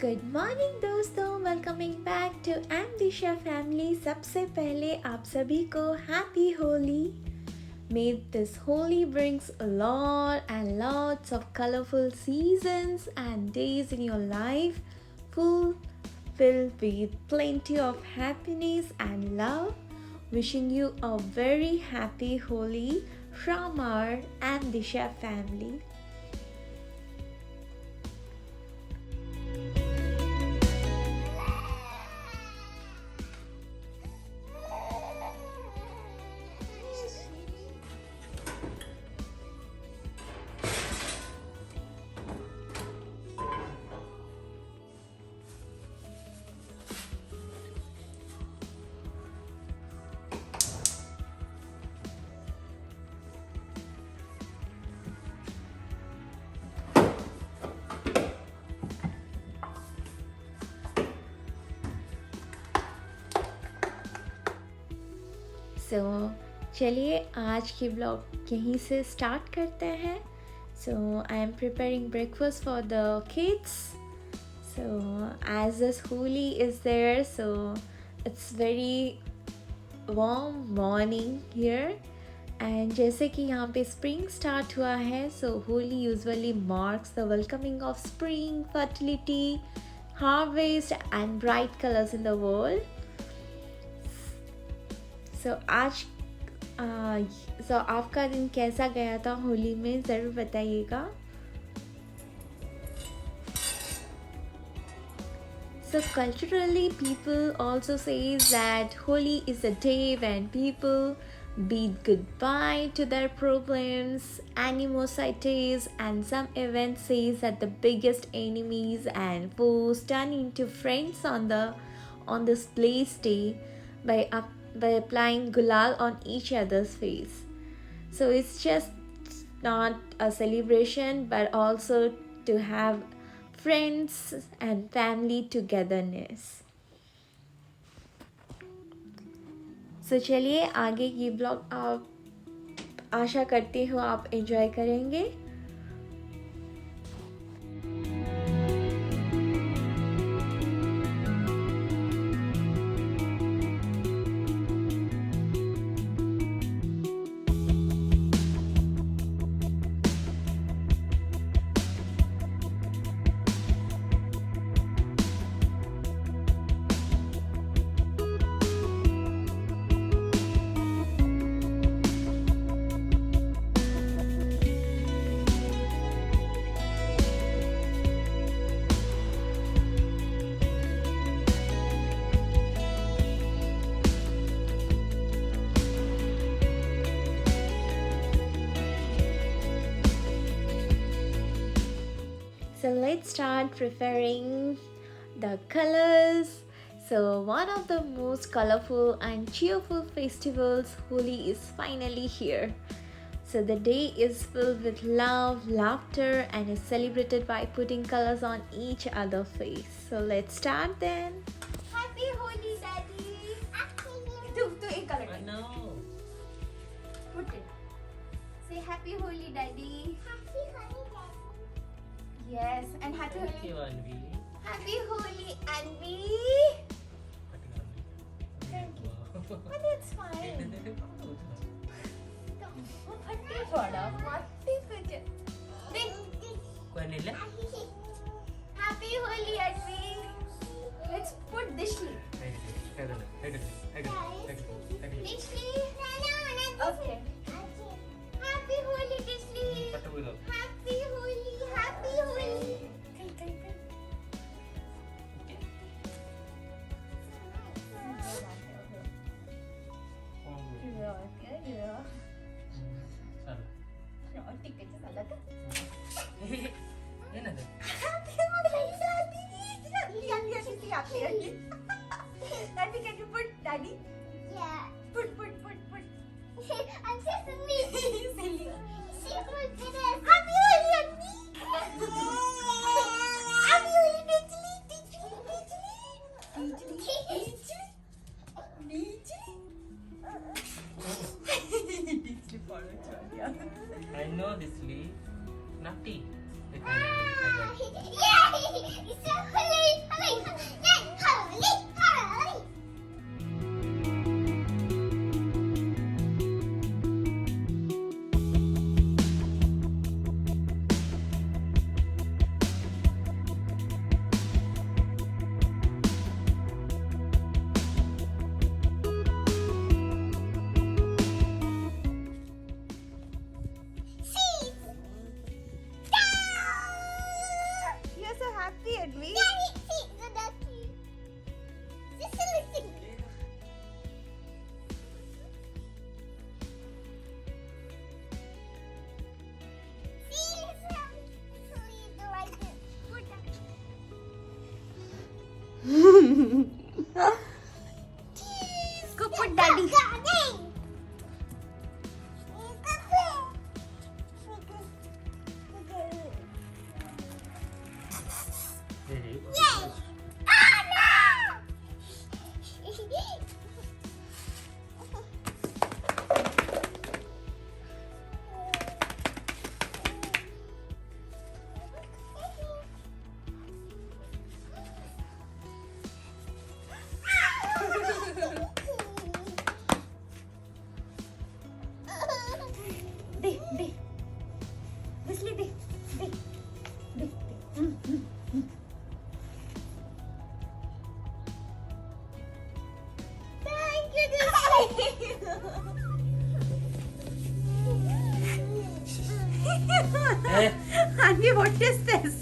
Good morning दोस्तों, welcoming back to M Disha family. सबसे पहले आप सभी को happy Holi. May this Holi brings a lot and lots of colorful seasons and days in your life, filled with plenty of happiness and love. Wishing you a very happy Holi from our Amdisha family. चलिए आज की blog यहीं से start करते हैं। I am preparing breakfast for the kids. As this Holi is there, it's very warm morning here. And जैसे कि यहाँ पे स्प्रिंग स्टार्ट हुआ है, Holi usually marks the welcoming of spring, fertility, harvest and bright colours in the world. आज आपका दिन कैसा गया था होली में, ज़रूर बताइएगा। Culturally, people also say that Holi is a day when people bid goodbye to their problems, animosities, and some events says that the biggest enemies and foes turn into friends on this blessed day by applying gulal on each other's face. It's just not a celebration but also to have friends and family togetherness. चलिए आगे की blog आप आशा करती हूँ आप enjoy करेंगे। Let's start preparing the colors. One of the most colorful and cheerful festivals, Holi, is finally here. The day is filled with love, laughter, and is celebrated by putting colors on each other's face. Let's start then. Happy Holi, Daddy. Do a color. No. Put it. Say Happy Holi, Daddy. Happy Holi, Daddy. Yes, and Happy Thank you, Holi. Anvi. Happy Holi, Anvi. Thank you. But that's fine. फटे पड़ा मस्ती कुछ देख कौन ले Happy Holi, Anvi. Let's put this tree. This tree. Okay. Happy Holi, Disney. Happy Holi, Happy Holi. Daddy, can you put Daddy? Yeah. Put. I'm so silly. Silly. Happy Holi, Anvi. Happy Holi, Dijli. Go put daddy. दे दे बिस्ली दे दे दे thank you Honey, what is this?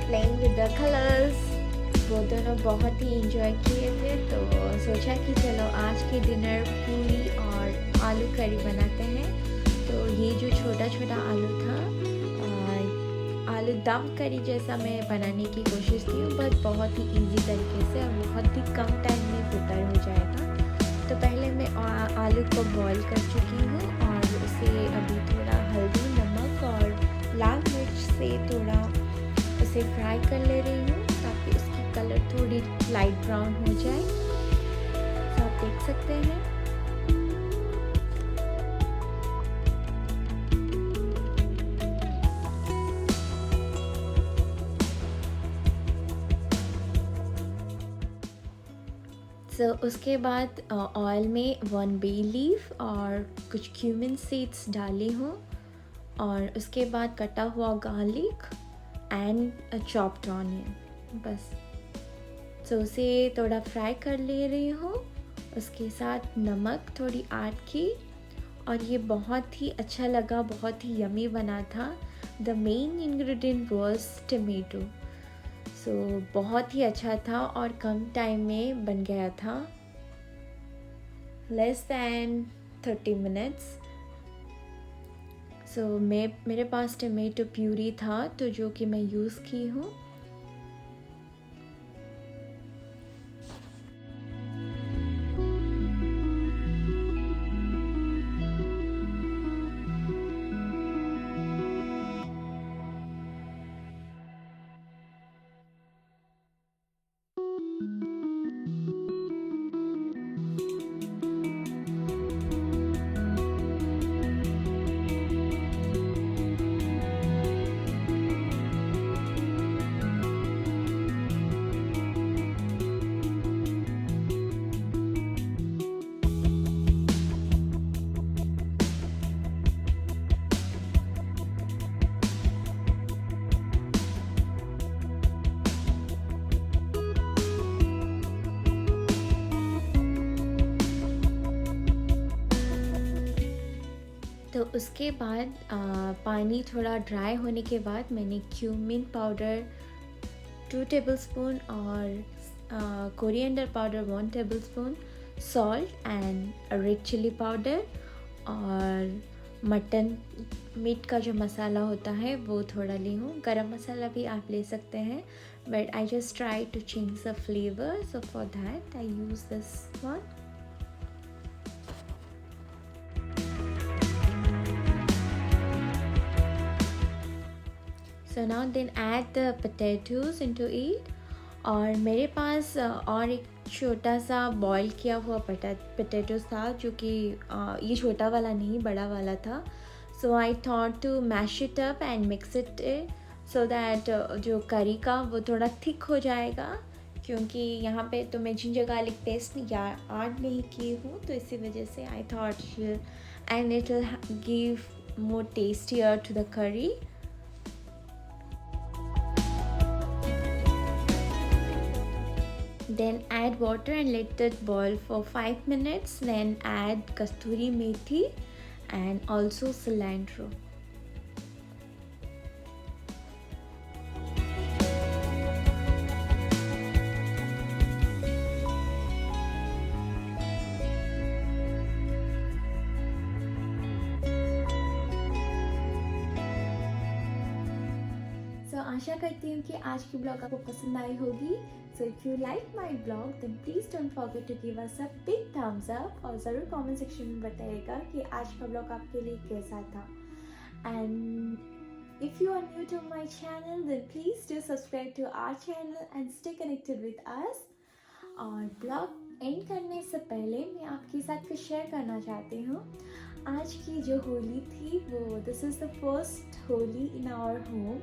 Playing with the colours वो दोनों बहुत ही enjoy किए थे, तो सोचा कि चलो आज की डिनर पूरी और आलू करी बनाते हैं। तो ये जो छोटा छोटा आलू था, आलू दम करी जैसा मैं बनाने की कोशिश की हूँ, बट बहुत ही इजी तरीके से और बहुत ही कम टाइम में प्रिपेयर हो जाएगा। तो पहले मैं आलू को बॉईल कर चुकी हूँ और उसे अभी थोड़ा हल्दी, नमक और लाल मिर्च से थोड़ा उसे फ्राई कर ले रही हूँ ताकि उसकी कलर थोड़ी लाइट ब्राउन हो जाए। तो आप देख सकते हैं। उसके बाद ऑयल में 1 बे लीफ और कुछ क्यूमिन सीड्स डाली हूँ और उसके बाद कटा हुआ गार्लिक एंड चॉप्ड ऑनियन, बस। उसे थोड़ा फ्राई कर ले रही हूँ, उसके साथ नमक थोड़ी ऐड की और ये बहुत ही अच्छा लगा, बहुत ही यमी बना था। The main ingredient was tomato. बहुत ही अच्छा था और कम टाइम में बन गया था, लेस दैन 30 मिनट्स। मेरे पास टमेटो प्यूरी था तो जो कि मैं यूज़ की हूँ। तो उसके बाद पानी थोड़ा ड्राई होने के बाद मैंने क्यूमिन पाउडर 2 टेबलस्पून और coriander powder 1 tablespoon, salt and red chilli powder और मटन मीट का जो मसाला होता है वो थोड़ा ली हूँ. गरम मसाला भी आप ले सकते हैं, but I just try to change the flavour, so for that I use this one. So now then add the potatoes into it. और मेरे पास और एक छोटा सा बॉईल किया हुआ पोटैटोज़ था, जो कि ये छोटा वाला नहीं बड़ा वाला था. So I thought to mash it up and mix it so that जो करी का वो थोड़ा थिक हो जाएगा, क्योंकि यहाँ पे तो मैं जिंजर गार्लिक पेस्ट ऐड नहीं की हूँ, तो इसी वजह से I thought and it will give more tastier to the curry. Then add water and let it boil for 5 minutes. Then add kasturi methi and also cilantro. आशा करती हूँ कि आज की ब्लॉग आपको पसंद आई होगी. So if you like my blog then please don't forget to give us a big thumbs up, और ज़रूर कमेंट सेक्शन में बताइएगा कि आज का ब्लॉग आपके लिए कैसा था. And if you are new to my channel then please do subscribe to our channel and stay connected with us. और ब्लॉग एंड करने से पहले मैं आपके साथ कुछ शेयर करना चाहती हूँ. आज की जो होली थी वो this is the first Holi in our home.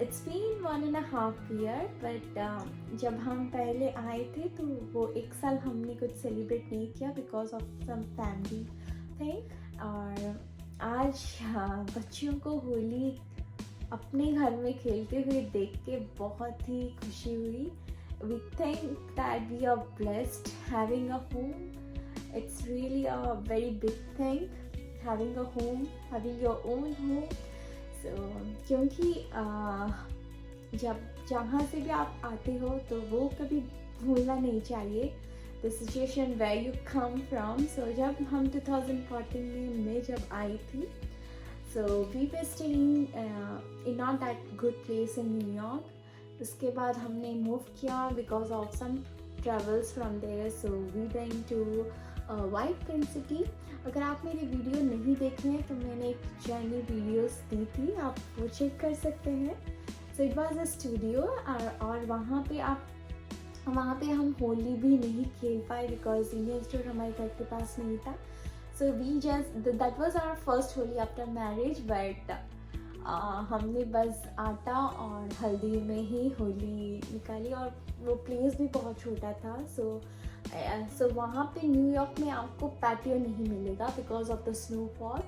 It's been 1.5 years, but जब हम पहले आए थे तो वो एक साल हमने कुछ सेलिब्रेट नहीं किया because of some family thing. और आज बच्चियों को होली अपने घर में खेलते हुए देख के बहुत ही खुशी हुई. We think that we are blessed having a home. It's really a very big thing, having a home, having your own home. क्योंकि जब जहाँ से भी आप आते हो तो वो कभी भूलना नहीं चाहिए the situation where you come from. So जब हम 2014 में मैं जब आई थी, so we were staying in not that good place in New York. उसके बाद हमने मूव किया because of some travels from there. So we went to White Pin City. अगर आप मेरी वीडियो नहीं देख रहे हैं तो मैंने एक जर्नी वीडियोस दी थी, आप वो चेक कर सकते हैं. So it was a studio, और वहाँ पे हम होली भी नहीं खेल पाए बिकॉज इंडियन स्टोर हमारे घर के पास नहीं था. So we just that was our first Holi after marriage. But हमने बस आटा और हल्दी में ही होली निकाली, और वो प्लेस भी बहुत छोटा था. सो वहाँ पे न्यूयॉर्क में आपको पैटियो नहीं मिलेगा बिकॉज ऑफ द स्नोफॉल,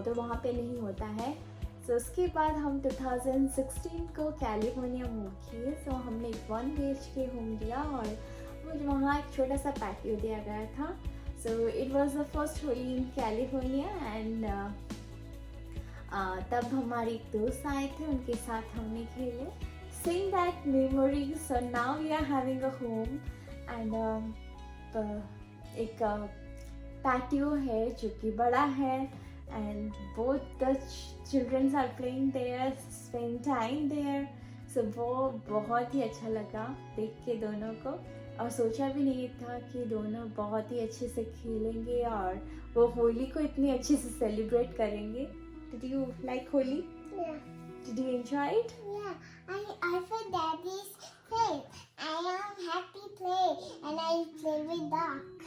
तो वहाँ पे नहीं होता है. सो उसके बाद हम 2016 को कैलिफोर्निया मूव किए. सो हमने एक 1 BHK होम लिया और मुझे वहाँ एक छोटा सा पैटियो दिया गया था. So it was the first Holi in California. And तब हमारे एक दोस्त आए थे, उनके साथ हमने खेले. Seeing that memory, so now we are having a home and एक पैटियो है जो कि बड़ा है, and both the children are playing there, spending time there. So वो बहुत ही अच्छा लगा देख के दोनों को, और सोचा भी नहीं था कि दोनों बहुत ही अच्छे से खेलेंगे और वो होली को इतनी अच्छे से सेलिब्रेट करेंगे. Did you like Holi? Yeah. Did you enjoy it? Yeah. I feel daddy's face. I am happy play and I play with duck.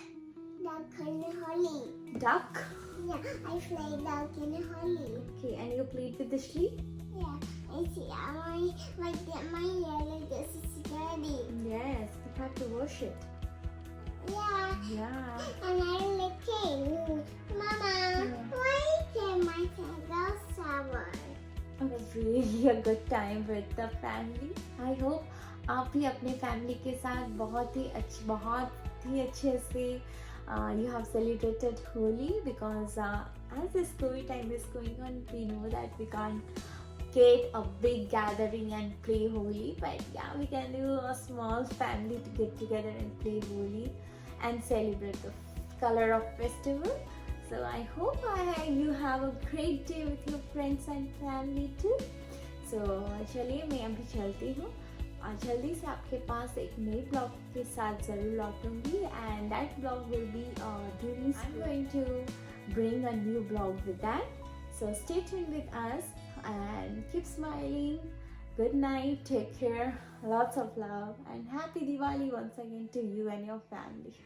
Duck in Holi. Duck? Yeah, I play duck in Holi. Okay, and you played with the Shri? Yeah, I see my yellow dress is dirty. Yes, you have to wash it. Yeah. Yeah. And I'm looking. Mama, why can my girl shower? It was really a good time with the family. I hope आप भी अपने family के साथ बहुत ही अच्छे से you have celebrated Holi, because as the school time is going on, we know that we can't get a big gathering and play Holi, but yeah, we can do a small family to get together and play Holi and celebrate the color of festival. So I hope you have a great day with your friends and family too. So चलिए मैं अभी चलती हूँ और जल्दी से आपके पास एक नए ब्लॉग के साथ ज़रूर लौटूंगी and that blog will be during I'm going to bring a new blog with that. So stay tuned with us and keep smiling. Good night, take care, lots of love and happy Diwali once again to you and your family.